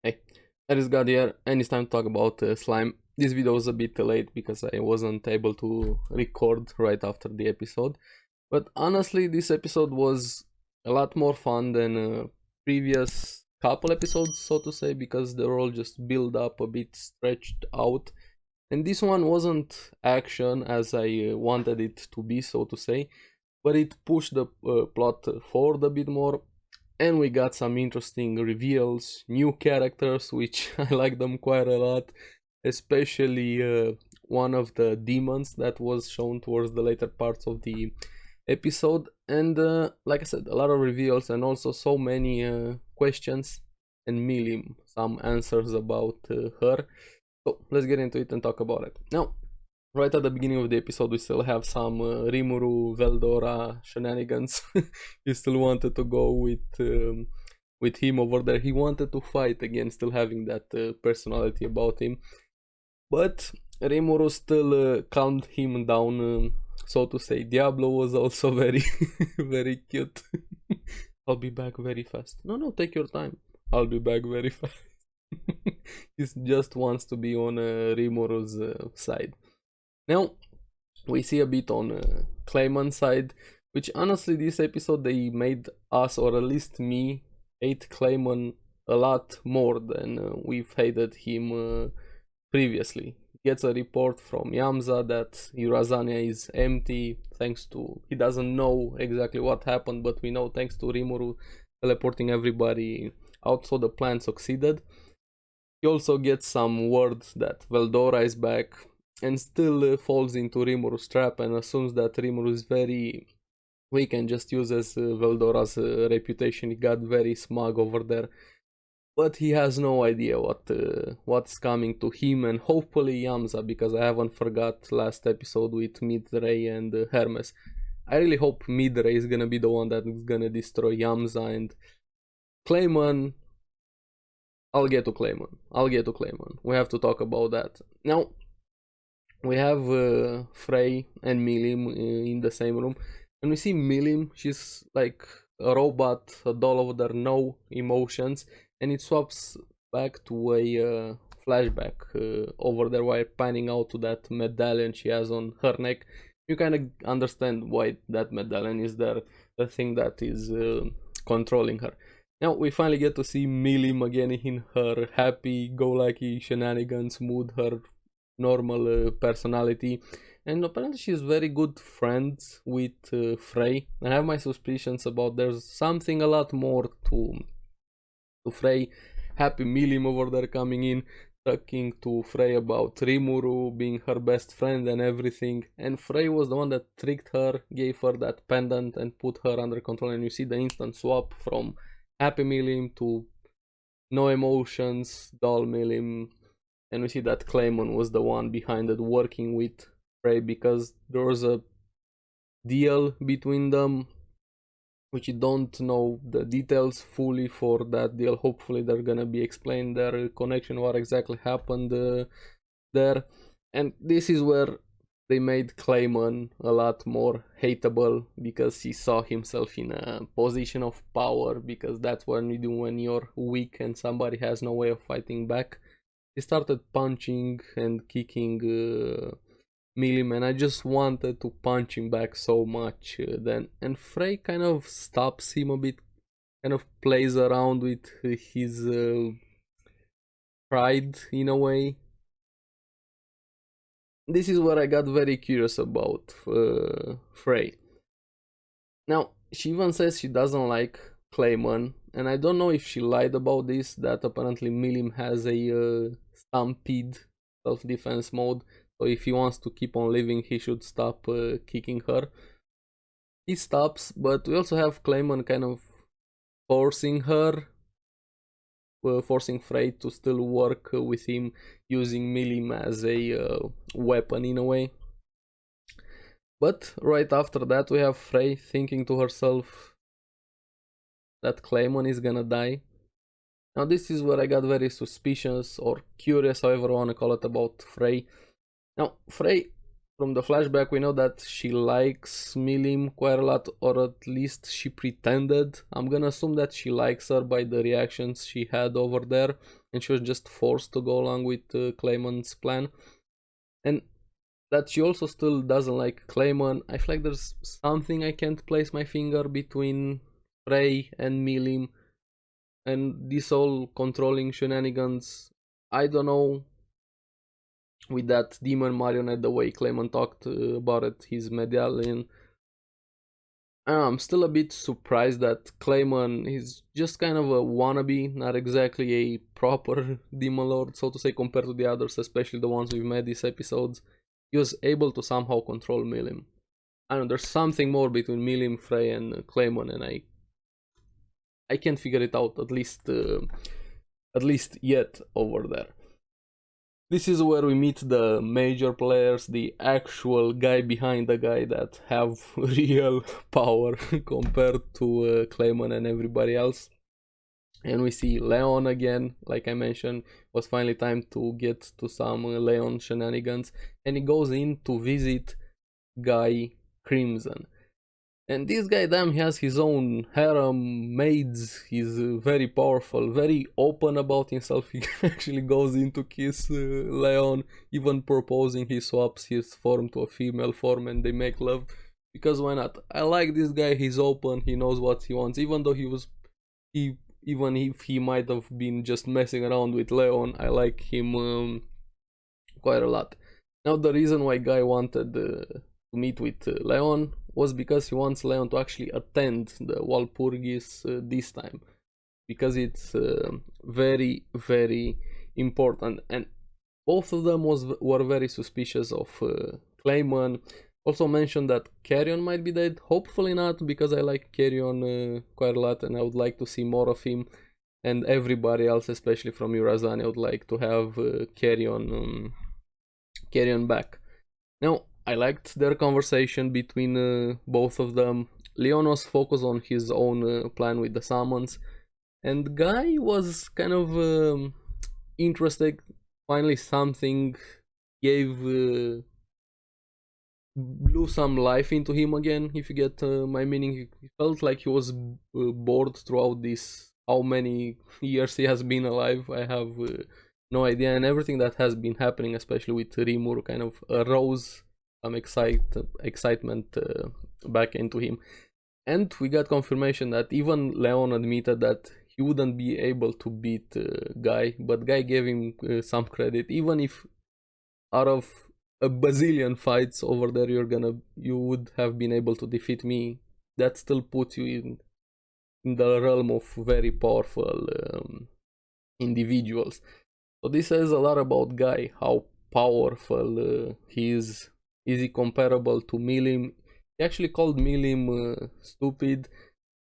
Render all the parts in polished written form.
Hey, ARESxGOD here, and it's time to talk about slime. This video was a bit late because I wasn't able to record right after the episode, but honestly this episode was a lot more fun than previous couple episodes, so to say, because they're all just build up a bit stretched out, and this one wasn't action as I wanted it to be, so to say, but it pushed the plot forward a bit more, and we got some interesting reveals, new characters, which I like them quite a lot, especially one of the demons that was shown towards the later parts of the episode. And like I said, a lot of reveals and also so many questions and Milim some answers about her. So let's get into it and talk about it. Now, right at the beginning of the episode, we still have some Rimuru, Valdora shenanigans. He still wanted to go with him over there. He wanted to fight again, still having that personality about him. But Rimuru still calmed him down, so to say. Diablo was also very, very cute. I'll be back very fast. No, take your time. I'll be back very fast. He just wants to be on Rimuru's side. Now, we see a bit on Clayman's side, which honestly this episode they made us, or at least me, hate Clayman a lot more than we've hated him previously. He gets a report from Yamza that Urazania is empty, thanks to, he doesn't know exactly what happened, but we know thanks to Rimuru teleporting everybody out, so the plan succeeded. He also gets some word that Valdora is back, and still falls into Rimuru's trap and assumes that Rimuru is very weak and just uses Valdora's reputation. He got very smug over there, but he has no idea what's coming to him and hopefully Yamza, because I haven't forgot last episode with Midray and Hermes. I really hope Midray is gonna be the one that is gonna destroy Yamza, and Clayman, I'll get to Clayman. We have to talk about that. Now, we have Frey and Milim in the same room, and we see Milim. She's like a robot, a doll over there, no emotions, and it swaps back to a flashback over there while panning out to that medallion she has on her neck. You kind of understand why that medallion is there, the thing that is controlling her. Now we finally get to see Milim again in her happy-go-lucky shenanigans mood, her normal personality, and apparently she's very good friends with Frey. I have my suspicions about there's something a lot more to Frey. Happy Milim over there coming in, talking to Frey about Rimuru being her best friend and everything, and Frey was the one that tricked her, gave her that pendant and put her under control, and you see the instant swap from Happy Milim to no emotions, dull Milim. And we see that Clayman was the one behind it, working with Frey, because there was a deal between them, which you don't know the details fully for that deal. Hopefully they're gonna be explained their connection, what exactly happened there. And this is where they made Clayman a lot more hateable, because he saw himself in a position of power, because that's what you do when you're weak and somebody has no way of fighting back. He started punching and kicking Milim, and I just wanted to punch him back so much then. And Frey kind of stops him a bit, kind of plays around with his pride in a way. This is where I got very curious about Frey. Now, she even says she doesn't like Clayman, and I don't know if she lied about this, that apparently Milim has a stampede self-defense mode, so if he wants to keep on living he should stop kicking her. He stops, but we also have Clayman kind of forcing her, forcing Frey to still work with him, using Milim as a weapon in a way. But right after that we have Frey thinking to herself that Clayman is gonna die. Now this is where I got very suspicious or curious, however you wanna call it, about Frey. Now Frey from the flashback, we know that she likes Milim quite a lot, or at least she pretended. I'm gonna assume that she likes her by the reactions she had over there, and she was just forced to go along with Clayman's plan. And that she also still doesn't like Clayman. I feel like there's something I can't place my finger between Frey and Milim, and this whole controlling shenanigans. I don't know, with that demon marionette, the way Clayman talked about it, his medallion. I'm still a bit surprised that Clayman is just kind of a wannabe, not exactly a proper demon lord, so to say, compared to the others, especially the ones we've met these episodes. He was able to somehow control Milim. I don't know, there's something more between Milim, Frey, and Clayman, and I can't figure it out, at least yet over there. This is where we meet the major players, the actual guy behind the guy that have real power compared to Clayman and everybody else. And we see Leon again, like I mentioned, was finally time to get to some Leon shenanigans. And he goes in to visit Guy Crimson. And this guy, damn, he has his own harem, maids, he's very powerful, very open about himself. He actually goes in to kiss Leon, even proposing he swaps his form to a female form and they make love. Because why not? I like this guy, he's open, he knows what he wants, even though even if he might have been just messing around with Leon, I like him quite a lot. Now the reason why Guy wanted to meet with Leon was because he wants Leon to actually attend the Walpurgis this time, because it's very, very important. And both of them were very suspicious of Clayman. Also mentioned that Carrion might be dead. Hopefully not, because I like Carrion quite a lot and I would like to see more of him. And everybody else, especially from Urazani, I would like to have Carrion back. Now, I liked their conversation between both of them. Leon was focused on his own plan with the summons, and Guy was kind of interested. Finally, something gave blew some life into him again, if you get my meaning. He felt like he was bored throughout this, how many years he has been alive, I have no idea, and everything that has been happening, especially with Rimur, kind of arose some excitement back into him. And we got confirmation that even Leon admitted that he wouldn't be able to beat Guy, but Guy gave him some credit. Even if out of a bazillion fights over there you would have been able to defeat me, that still puts you in the realm of very powerful individuals. So this says a lot about Guy, how powerful he is. Is he comparable to Milim? He actually called Milim stupid,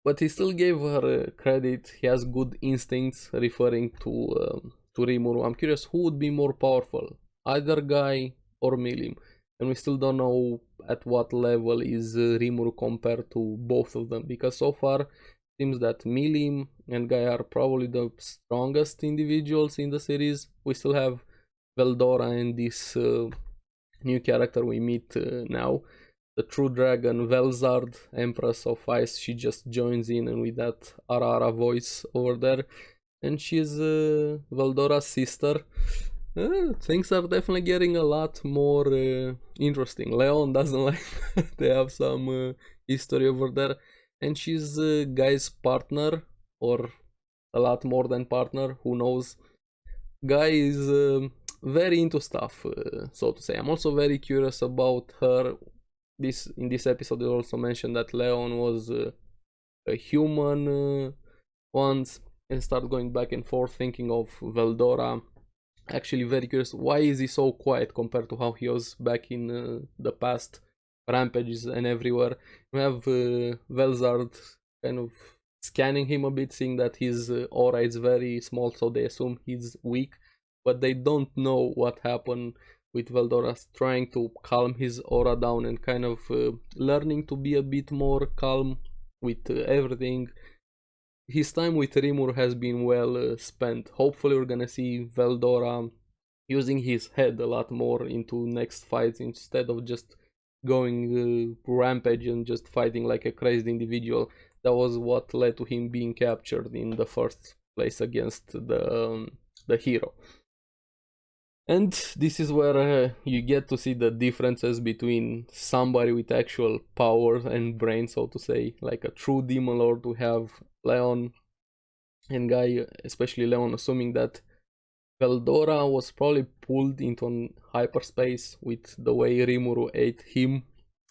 but he still gave her credit. He has good instincts, referring to Rimuru. I'm curious who would be more powerful, either Guy or Milim, and we still don't know at what level is Rimuru compared to both of them, because so far it seems that Milim and Guy are probably the strongest individuals in the series. We still have Valdora and this new character we meet now, the true dragon Velzard, Empress of Ice. She just joins in, and with that Arara voice over there, and she's Valdora's sister. Things are definitely getting a lot more interesting. Leon doesn't like they have some history over there, and she's Guy's partner, or a lot more than partner, who knows. Guy is very into stuff, so to say. I'm also very curious about her. In this episode they also mentioned that Leon was a human once, and start going back and forth thinking of Valdora. Actually very curious, why is he so quiet compared to how he was back in the past rampages and everywhere. We have Velzard kind of scanning him a bit, seeing that his aura is very small, so they assume he's weak, but they don't know what happened with Valdora, trying to calm his aura down and kind of learning to be a bit more calm with everything. His time with Rimur has been well spent. Hopefully we're gonna see Valdora using his head a lot more into next fights instead of just going rampage and just fighting like a crazy individual. That was what led to him being captured in the first place against the hero. And this is where you get to see the differences between somebody with actual power and brain, so to say, like a true demon lord. To have Leon and Guy, especially Leon, assuming that Valdora was probably pulled into an hyperspace with the way Rimuru ate him,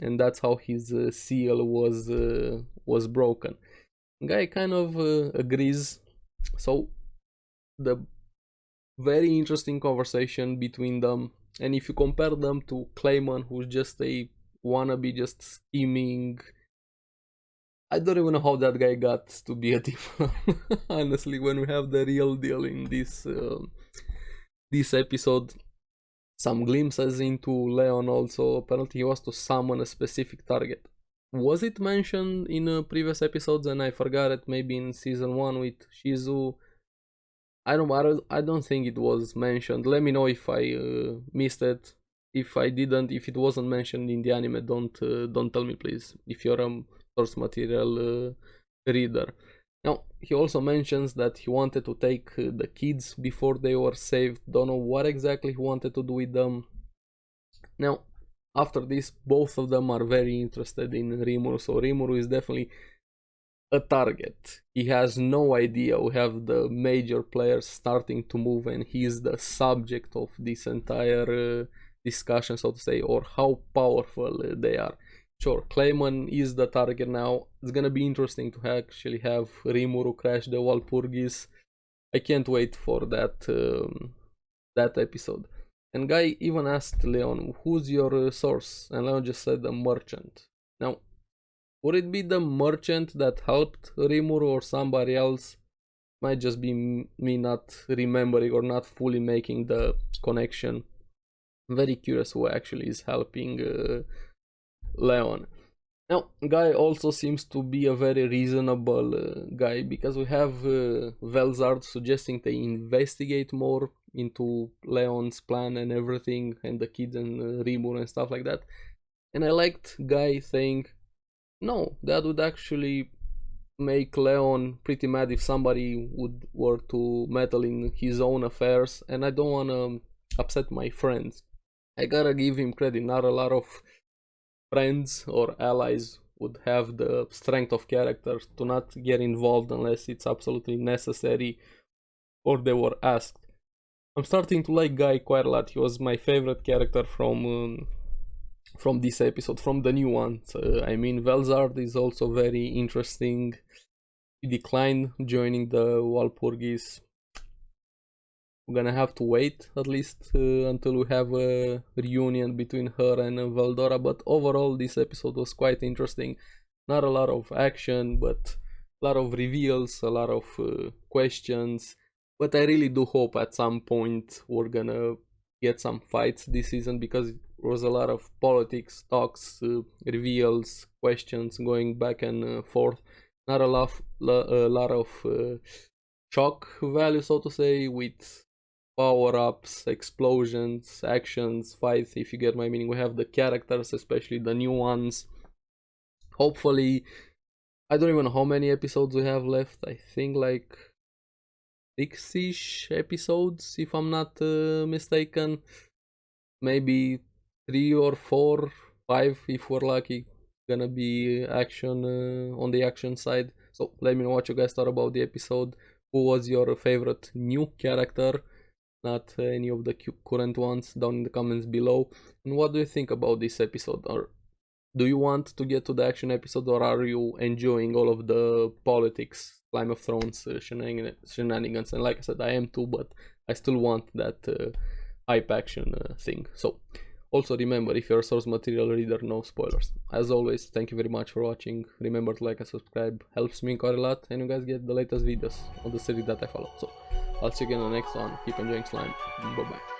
and that's how his seal was broken. Guy kind of agrees. So the very interesting conversation between them, and if you compare them to Clayman, who's just a wannabe, just scheming. I don't even know how that guy got to be a demon. Honestly, when we have the real deal in this episode, some glimpses into Leon also. Apparently he was to summon a specific target. Was it mentioned in previous episodes and I forgot it? Maybe in season 1 with Shizu. I don't think it was mentioned. Let me know if I missed it. If I didn't, if it wasn't mentioned in the anime, don't tell me, please. If you're a source material reader. Now, he also mentions that he wanted to take the kids before they were saved. Don't know what exactly he wanted to do with them. Now, after this, both of them are very interested in Rimuru, so Rimuru is definitely a target. He has no idea. We have the major players starting to move, and he is the subject of this entire discussion, so to say, or how powerful they are. Sure, Clayman is the target now. It's gonna be interesting to actually have Rimuru crash the Walpurgis. I can't wait for that episode. And Guy even asked Leon, who's your source? And Leon just said the merchant. Now, would it be the merchant that helped Rimuru or somebody else? Might just be me not remembering or not fully making the connection. I'm very curious who actually is helping Leon. Now, Guy also seems to be a very reasonable guy, because we have Velzard suggesting they investigate more into Leon's plan and everything, and the kids and Rimuru and stuff like that. And I liked Guy saying, no, that would actually make Leon pretty mad if somebody were to meddle in his own affairs, and I don't want to upset my friends. I gotta give him credit. Not a lot of friends or allies would have the strength of character to not get involved unless it's absolutely necessary or they were asked. I'm starting to like Guy quite a lot. He was my favorite character from this episode, from the new ones. I mean, Velzard is also very interesting. He declined joining the Walpurgis. We're gonna have to wait at least until we have a reunion between her and Valdora, but overall this episode was quite interesting. Not a lot of action, but a lot of reveals, a lot of questions. But I really do hope at some point we're gonna get some fights this season, because there was a lot of politics, talks, reveals, questions going back and forth. Not a lot of shock value, so to say, with power-ups, explosions, actions, fights, if you get my meaning. We have the characters, especially the new ones. Hopefully, I don't even know how many episodes we have left. I think like 6-ish episodes, if I'm not mistaken. Maybe 3 or 4, 5 if we're lucky. Gonna be action on the action side. So let me know what you guys thought about the episode. Who was your favorite new character? Not any of the current ones, down in the comments below. And what do you think about this episode? Or do you want to get to the action episode, or are you enjoying all of the politics, Slime of Thrones shenanigans? And like I said, I am too, but I still want that hype action thing. So also remember, if you're a source material reader, no spoilers. As always, thank you very much for watching. Remember to like and subscribe, helps me quite a lot, and you guys get the latest videos on the series that I follow. So I'll see you again in the next one. Keep enjoying slime. Bye bye.